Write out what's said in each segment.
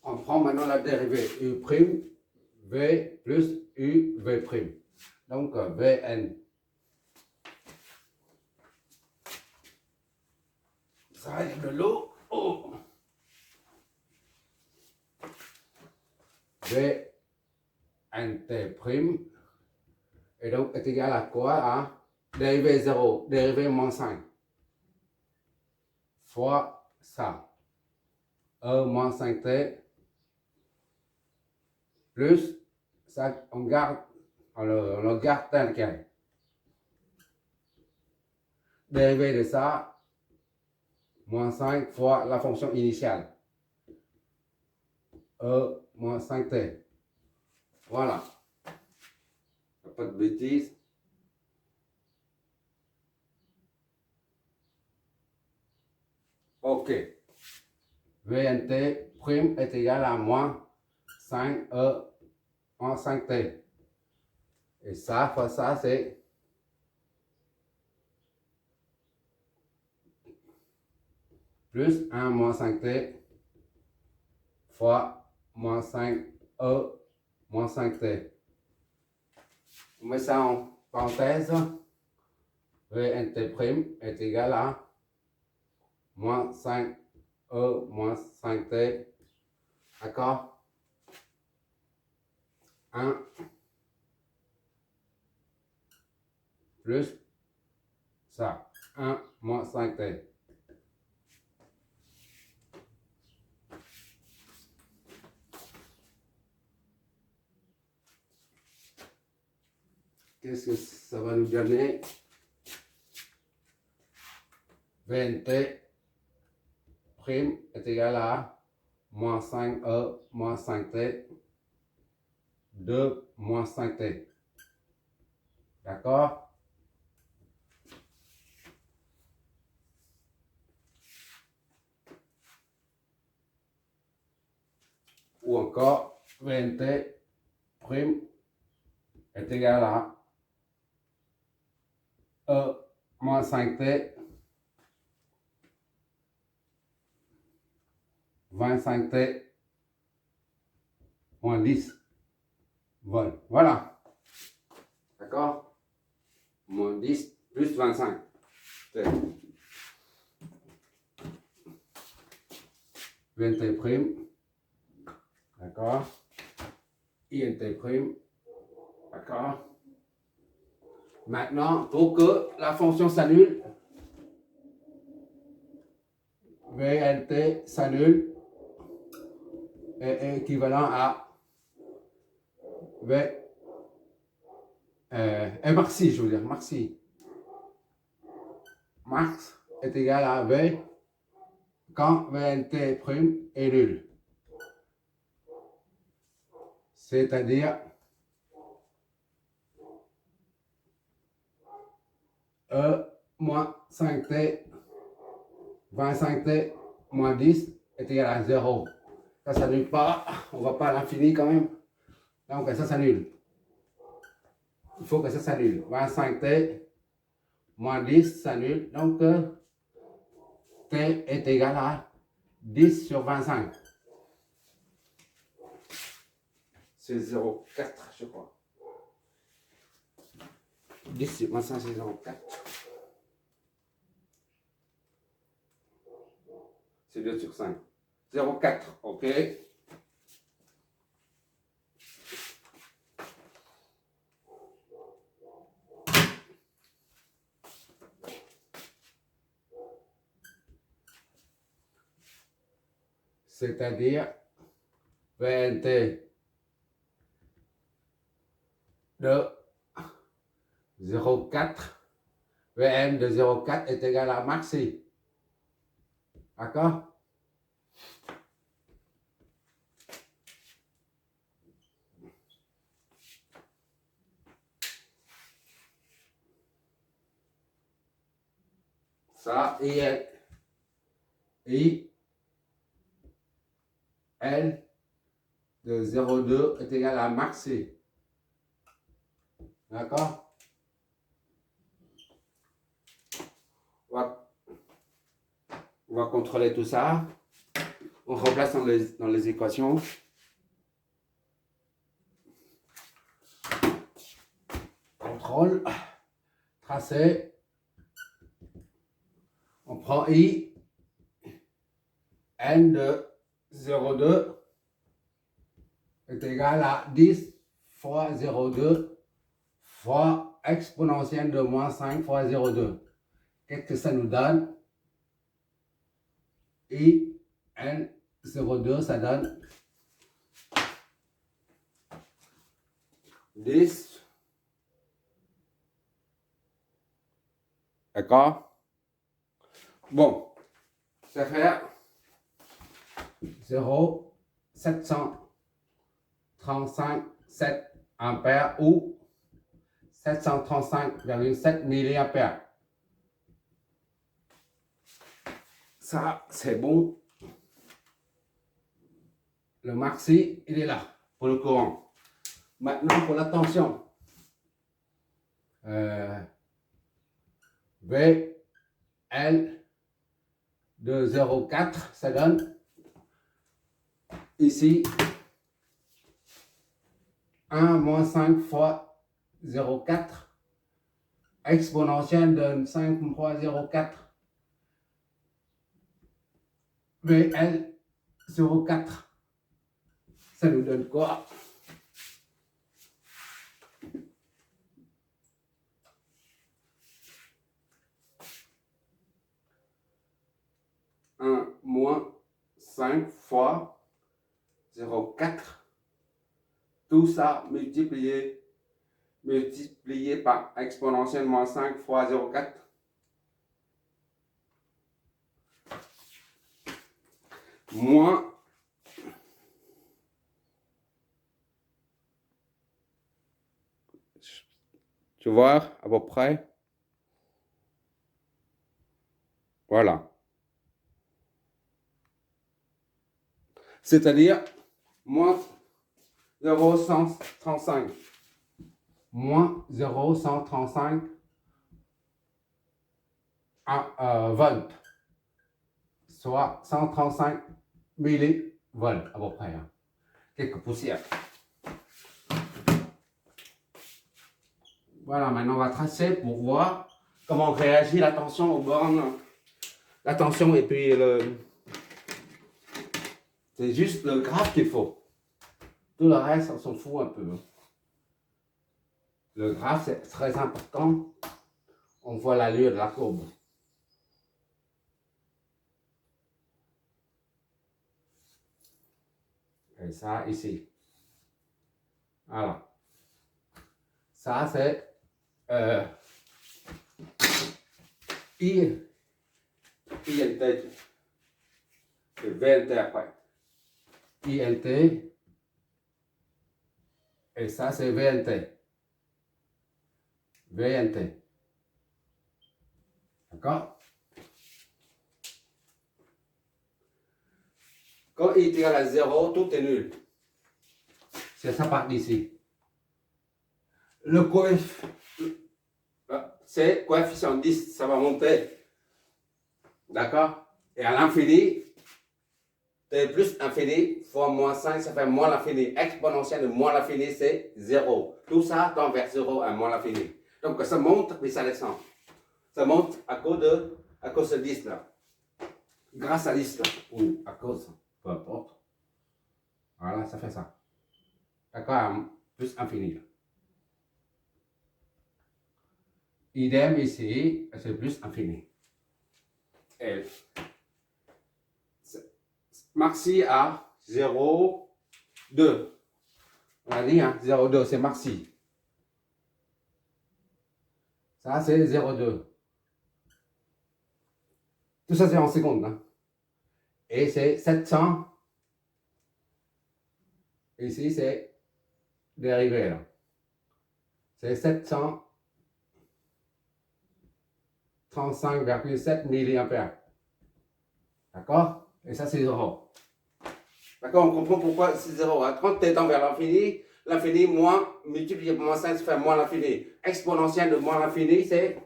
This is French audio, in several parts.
On prend maintenant la dérivée u' v plus u v'. Donc Vn. Ça arrive de l'eau. Oh. Vnt'. Et donc est égal à quoi? À dérivée 0, dérivée moins 5. Fois ça. E moins 5t. Plus ça, on le garde tel quel. Dérivée de ça, moins 5 fois la fonction initiale. E moins 5t. Voilà. Pas de bêtises. Ok. Vnt' est égal à moins 5e moins 5t. Et ça fois ça, c'est plus 1 moins 5t fois moins 5e moins 5t. On met ça en parenthèse. Vnt' est égal à moins 5e moins 5t. D'accord? 1 plus ça. 1 moins 5t. Qu'est-ce que ça va nous donner? Vnt' est égal à moins 5e moins 5t de moins 5t. D'accord? Ou encore, Vnt' est égal à E moins 5t 25t moins 10 volts. Voilà. D'accord? Moins 10 plus 25. Vnt'. D'accord? Int'. D'accord? Maintenant, pour que la fonction s'annule, Vnt s'annule est équivalent à V Maxi, je veux dire, Maxi. Max est égal à V quand Vnt' est nul. C'est-à-dire E moins 5t, 25t moins 10 est égal à 0. Ça ne s'annule pas, on ne va pas à l'infini quand même. Donc ça s'annule. Il faut que ça s'annule. 25t moins 10 s'annule. Donc t est égal à 10 sur 25. C'est 0,4 je crois. 10 sur 25 c'est 0,4. C'est 2 sur 5. 0,4, ok. C'est-à-dire Vnt de 0,4, Vn de 0,4 est égal à maxi. D'accord? Ça, I L de 0,2 est égal à maxi. D'accord? On va contrôler tout ça. On remplace dans les équations. Contrôle, tracé. On prend I, n de 0,2 est égal à 10 fois 0,2 fois exponentielle de moins 5 fois 0,2. Qu'est-ce que ça nous donne? I, n, 0,2, ça donne 10. D'accord? Bon, ça fait 0,735,7 ampères ou 735,7 milliampères. Ça, c'est bon. Le maxi, il est là pour le courant. Maintenant, pour la tension. V, L de 0,4, ça donne ici 1 moins 5 fois 0,4 exponentielle de 5 fois 0,4 VL 0,4. Ça nous donne quoi? Moins 5 fois 0,4. Tout ça multiplié par exponentielle moins 5 fois 0,4. Moins tu vois à peu près. Voilà. C'est-à-dire moins 0,135. Moins 0,135 volts. Soit 135 millivolts à peu près. Hein. Quelques poussières. Voilà, maintenant on va tracer pour voir comment réagit la tension aux bornes. La tension et puis le... C'est juste le graphe qu'il faut. Tout le reste, on s'en fout un peu. Le graphe, c'est très important. On voit l'allure de la courbe. Et ça, ici. Voilà. Ça, c'est ILT. C'est VLT après. ILT. Et ça, c'est VNT. VNT. D'accord? Quand I est égal à 0, tout est nul. C'est ça part d'ici. Le coefficient, c'est coefficient 10, ça va monter. D'accord? Et à l'infini, T plus infini fois moins 5, ça fait moins l'infini. Exponentielle de moins l'infini, c'est 0. Tout ça tend vers 0 à moins l'infini. Donc ça monte, puis ça descend. Ça monte à cause de 10 là. Grâce à 10 là. Ou à cause, peu importe. Voilà, ça fait ça. D'accord? Plus infini là. Idem ici, c'est plus infini. Et maxi à 0,2. On a dit, hein, 0,2, c'est maxi. Ça, c'est 0,2. Tout ça, c'est en secondes. Hein. Et c'est 700. Ici, c'est dérivé. Là. C'est 735,7 milliampères. D'accord? Et ça, c'est 0. D'accord? On comprend pourquoi c'est 0. Quand tu tends vers l'infini, l'infini moins multiplié par moins 5, ça fait moins l'infini. Exponentielle de moins l'infini, c'est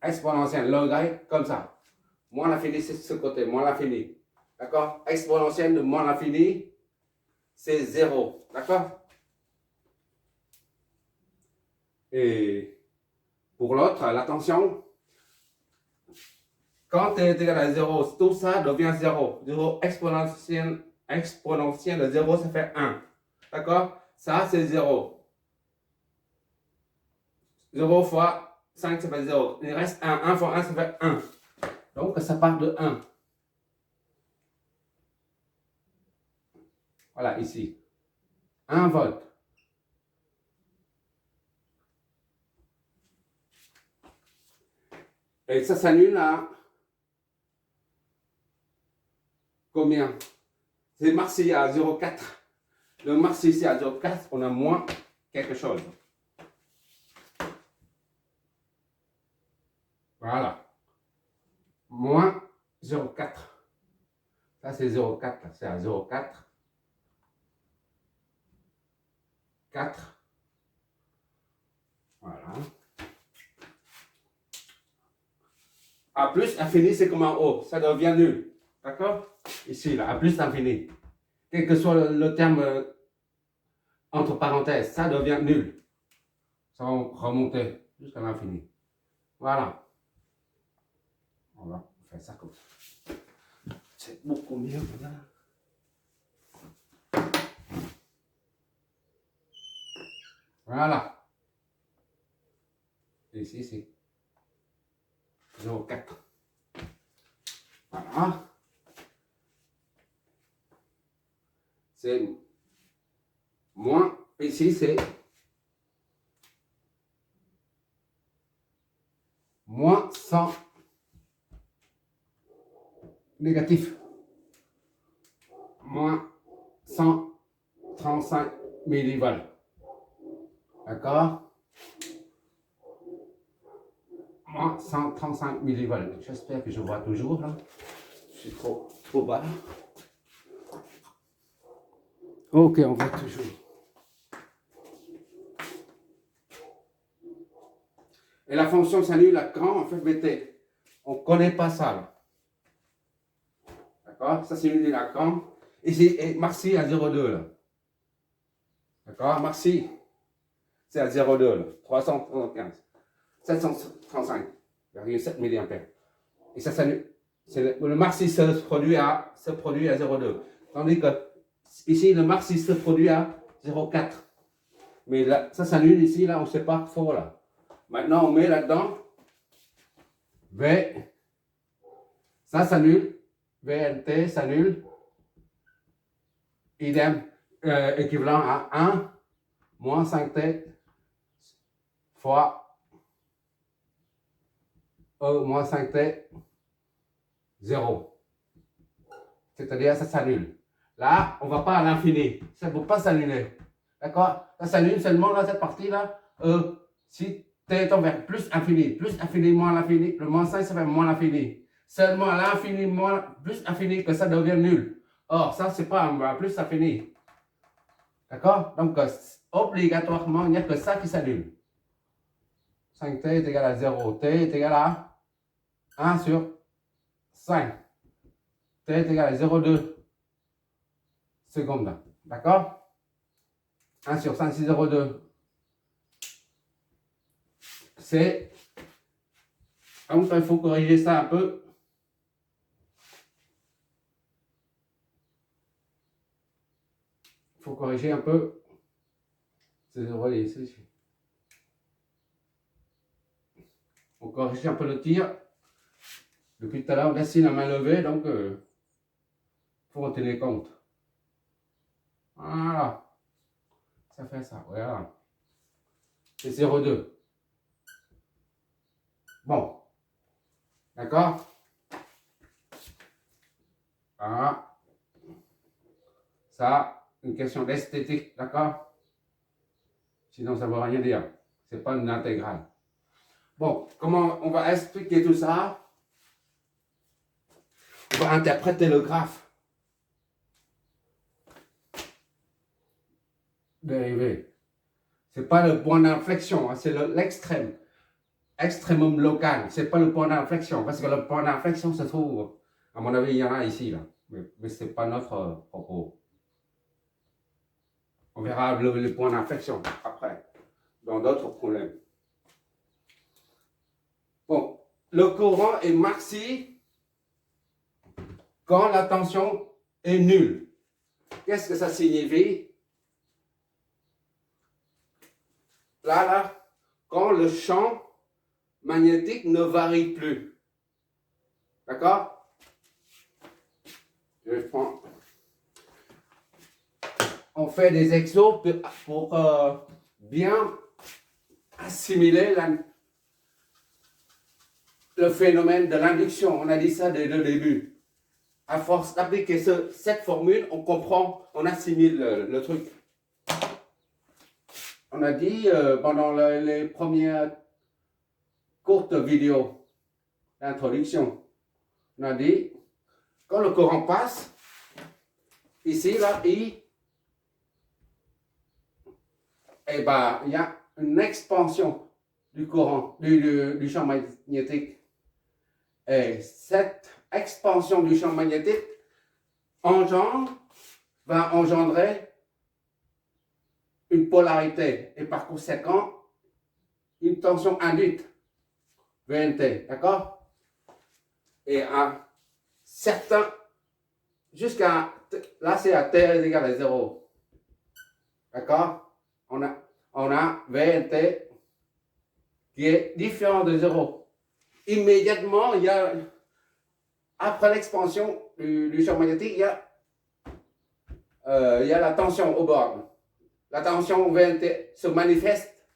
exponentielle, logarithme, comme ça. Moins l'infini, c'est ce côté, moins l'infini. D'accord? Exponentielle de moins l'infini, c'est 0. D'accord? Et pour l'autre, l'attention, quand t est égal à 0, tout ça devient 0. 0 exponentielle de 0, ça fait 1. D'accord? Ça, c'est 0. 0 fois 5, ça fait 0. Il reste 1. 1 fois 1, ça fait 1. Donc, ça part de 1. Voilà, ici. 1 volt. Et ça s'annule à combien? C'est marqué à 0,4. Le marqué ici à 0,4, on a moins quelque chose. Voilà. Moins 0,4. Ça, c'est 0,4. C'est à 0,4. 4. Voilà. A plus infini, c'est comme en haut. Ça devient nul. D'accord? Ici, là, A plus infini. Quel que soit le terme entre parenthèses, ça devient nul. Ça va remonter jusqu'à l'infini. Voilà. On va faire ça comme ça. C'est beaucoup mieux. Voilà. Voilà. Ici, c'est 0,4. Voilà. C'est moins. Ici, c'est moins 100 négatif. Moins 135 millivolts. D'accord? Moins 135 millivolts. J'espère que je vois toujours là. Je suis trop bas. Ok, on voit toujours. Et la fonction s'annule à quand en fait bt? On ne connaît pas ça là. D'accord? Ça s'annule à quand? Ici, et Marcy à 0,2 là. D'accord? Marcy, c'est à 0,2 là. 375. 735,7 mA. Et ça s'annule. Le Marcy se produit à 0,2. Tandis que ici, le Marcy se produit à 0,4. Mais là, ça s'annule ici, là, on ne sait pas faux là. Maintenant, on met là-dedans V. Ça s'annule. VNT s'annule. Idem, équivalent à 1 moins 5T fois E moins 5T 0. C'est-à-dire, ça s'annule. Là, on ne va pas à l'infini. Ça ne peut pas s'annuler. D'accord? Ça s'annule seulement là, cette partie-là. Si t tend vers plus infini, moins l'infini, le moins 5, ça fait moins l'infini. Seulement à l'infini, moins plus infini, que ça devient nul. Or, ça, c'est pas un plus infini. D'accord? Donc, obligatoirement, il n'y a que ça qui s'annule. 5t est égal à 0. T est égal à 1 sur 5. T est égal à 0,2 secondes. D'accord? 1 sur 5, c'est 0,2. C'est... Donc, il faut corriger ça un peu. Il faut corriger un peu. C'est 0 ici. On corrige un peu le tir. Depuis tout à l'heure, on dessine la main levée, donc il faut en tenir compte. Voilà. Ça fait ça, voilà. C'est 0,2. Bon. D'accord? Voilà. Ça, une question d'esthétique, d'accord? Sinon, ça ne veut rien dire. Ce n'est pas une intégrale. Bon, comment on va expliquer tout ça? On va interpréter le graphe dérivé. Ce n'est pas le point d'inflexion, hein, c'est l'extrême. Extrémum local. Ce n'est pas le point d'inflexion, parce que le point d'inflexion se trouve, à mon avis, il y en a ici, là. Mais ce n'est pas notre propos. On verra le point d'inflexion après, dans d'autres problèmes. Bon, le courant est maxi quand la tension est nulle. Qu'est-ce que ça signifie? Là, quand le champ magnétique ne varie plus. D'accord? Je prends. On fait des exos pour bien assimiler le phénomène de l'induction. On a dit ça dès le début. À force d'appliquer cette formule, on comprend, on assimile le truc. On a dit pendant les premières courtes vidéos d'introduction, on a dit, quand le courant passe, ici, là, eh ben, il y a une expansion du courant, du champ magnétique. Et cette expansion du champ magnétique va engendrer une polarité et par conséquent une tension induite, VNT, d'accord? Et à certains, jusqu'à, là c'est à T est égal à 0, d'accord? On a VNT qui est différent de 0. Immédiatement, il y a, après l'expansion du champ magnétique, il y a la tension aux bornes. La tension VNT se manifeste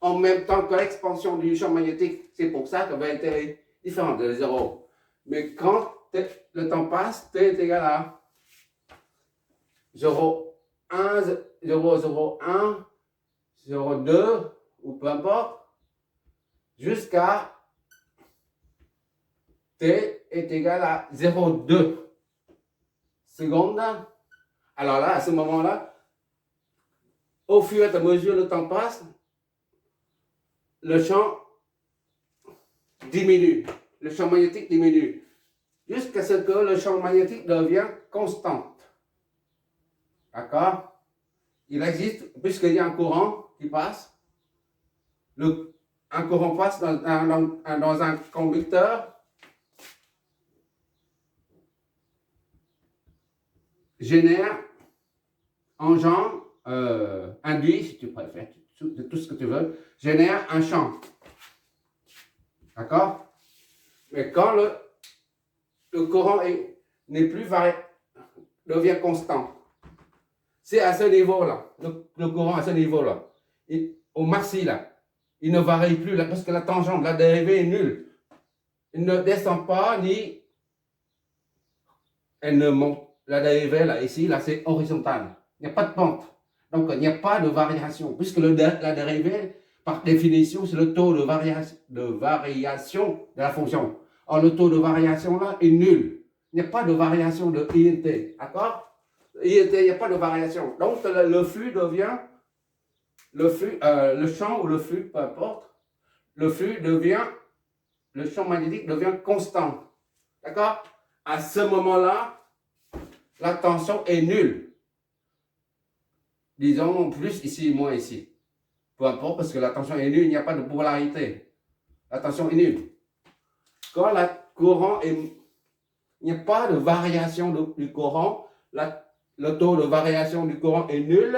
en même temps que l'expansion du champ magnétique. C'est pour ça que VNT est différent de 0. Mais quand le temps passe, T est égal à 0,1, 0,01, 0,2 ou peu importe, jusqu'à T est égal à 0,2 secondes. Alors là, à ce moment-là, au fur et à mesure le temps passe, le champ diminue, le champ magnétique diminue, jusqu'à ce que le champ magnétique devient constant. D'accord? Il existe, puisqu'il y a un courant qui passe, un courant passe dans un conducteur, génère, engendre, induit, si tu préfères, tout ce que tu veux, génère un champ. D'accord? Mais quand le courant n'est plus varié, devient constant, c'est à ce niveau-là, le courant à ce niveau-là, au maxi là, il ne varie plus là, parce que la tangente, la dérivée est nulle. Il ne descend pas ni elle ne monte. La dérivée là, ici, là, c'est horizontal. Il n'y a pas de pente. Donc, il n'y a pas de variation, puisque la dérivée, par définition, c'est le taux de variation de la fonction. Or, le taux de variation là est nul. Il n'y a pas de variation de INT. D'accord? INT, il n'y a pas de variation. Donc, le flux devient, le champ ou le flux, peu importe, le champ magnétique devient constant. D'accord? À ce moment-là, la tension est nulle. Disons plus ici, moins ici. Peu importe, parce que la tension est nulle, il n'y a pas de polarité. La tension est nulle. Quand le courant est... Il n'y a pas de variation du courant, le taux de variation du courant est nul,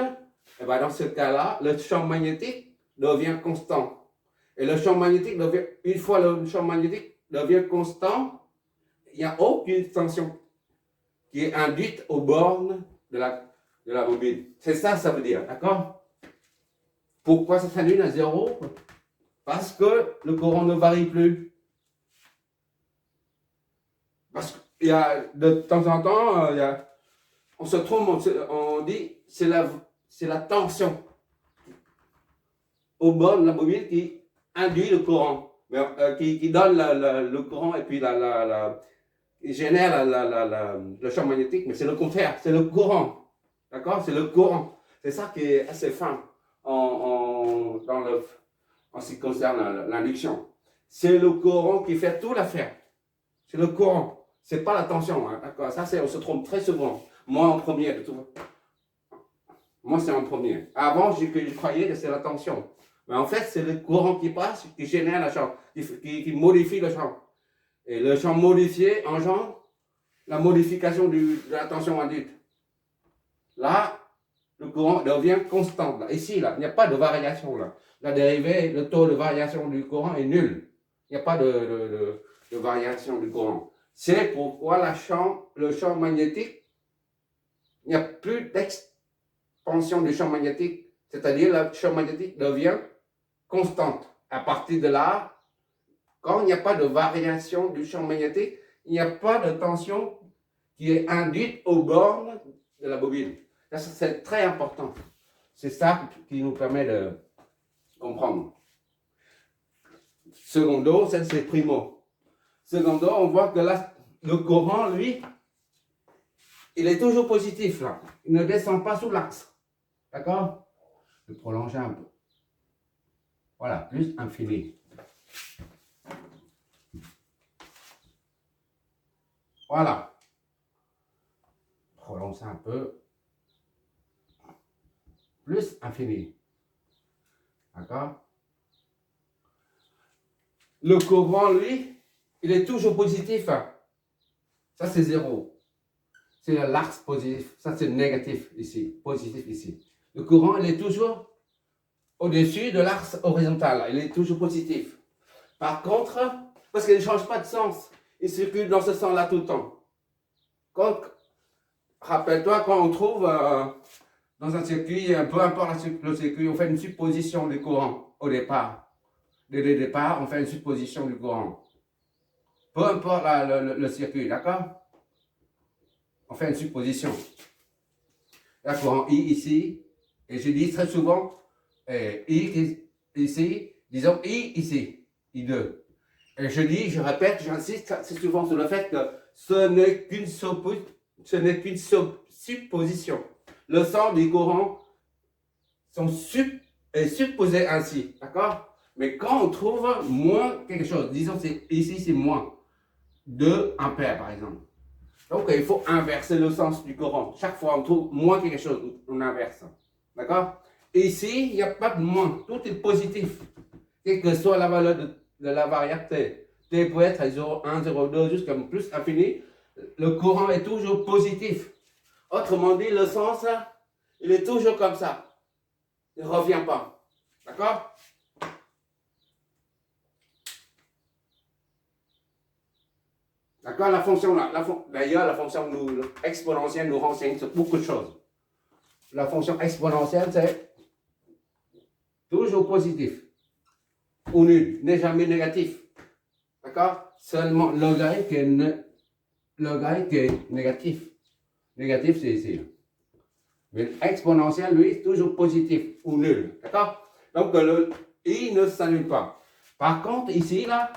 et bien dans ce cas-là, le champ magnétique devient constant. Et le champ magnétique devient, une fois le champ magnétique devient constant, il n'y a aucune tension qui est induite aux bornes de la bobine. C'est ça, ça veut dire, d'accord? Pourquoi ça s'annule à 0? Parce que le courant ne varie plus. Parce qu'il y a, de temps en temps, on se trompe, on dit c'est la tension aux bornes de la bobine qui induit le courant, qui donne le courant et puis qui génère le champ magnétique, mais c'est le contraire, c'est le courant. D'accord? C'est le courant. C'est ça qui est assez fin en ce qui concerne l'induction. C'est le courant qui fait toute l'affaire. C'est le courant. c'est pas la tension, hein, d'accord? Ça, on se trompe très souvent. Moi, en premier, de tout. Moi, c'est en premier. Avant, je croyais que c'est la tension. Mais en fait, c'est le courant qui passe, qui génère le champ, qui modifie le champ. Et le champ modifié engendre la modification de la tension induite. Là, le courant devient constant. Là. Ici, là, il n'y a pas de variation. Là. La dérivée, le taux de variation du courant est nul. Il n'y a pas de variation du courant. C'est pourquoi le champ magnétique, il n'y a plus d'expansion du champ magnétique. C'est-à-dire le champ magnétique devient constante. À partir de là, quand il n'y a pas de variation du champ magnétique, il n'y a pas de tension qui est induite aux bornes de la bobine. C'est très important. C'est ça qui nous permet de comprendre. Secondo, c'est primo. Secondo, on voit que là, le courant, lui, il est toujours positif là. Il ne descend pas sous l'axe. D'accord? Je vais prolonger un peu. Voilà, plus infini. Voilà. Prolonge un peu. Plus infini. D'accord? Le courant, lui, il est toujours positif. Hein. Ça, c'est 0. C'est l'axe positif. Ça, c'est négatif ici. Positif ici. Le courant, il est toujours au-dessus de l'axe horizontal. Il est toujours positif. Par contre, parce qu'il ne change pas de sens, il circule dans ce sens-là tout le temps. Rappelle-toi, quand on trouve dans un circuit, peu importe le circuit, on fait une supposition du courant au départ. Dès le départ, on fait une supposition du courant. Peu importe le circuit, d'accord? On fait une supposition. Il y a courant I ici, et je dis très souvent, I ici, disons I ici, I2. Et je répète, j'insiste assez souvent sur le fait que ce n'est qu'une supposition. Le sens du courant est supposé ainsi, d'accord? Mais quand on trouve moins quelque chose, disons ici c'est moins 2 ampères par exemple. Donc il faut inverser le sens du courant. Chaque fois on trouve moins quelque chose, on inverse. D'accord? Ici, il n'y a pas de moins, tout est positif. Quelle que soit la valeur de la variable T. T peut être 0,1, 0,2 jusqu'à plus infini. Le courant est toujours positif. Autrement dit, le sens, il est toujours comme ça. Il ne revient pas. D'accord? D'accord? La fonction, d'ailleurs, la fonction exponentielle nous renseigne sur beaucoup de choses. La fonction exponentielle, c'est toujours positif. Ou nul, n'est jamais négatif. D'accord? Seulement logarithme qui est négatif. Négatif, c'est ici. Mais l'exponentiel, lui, toujours positif ou nul. D'accord? Donc, le I ne s'annule pas. Par contre, ici, là,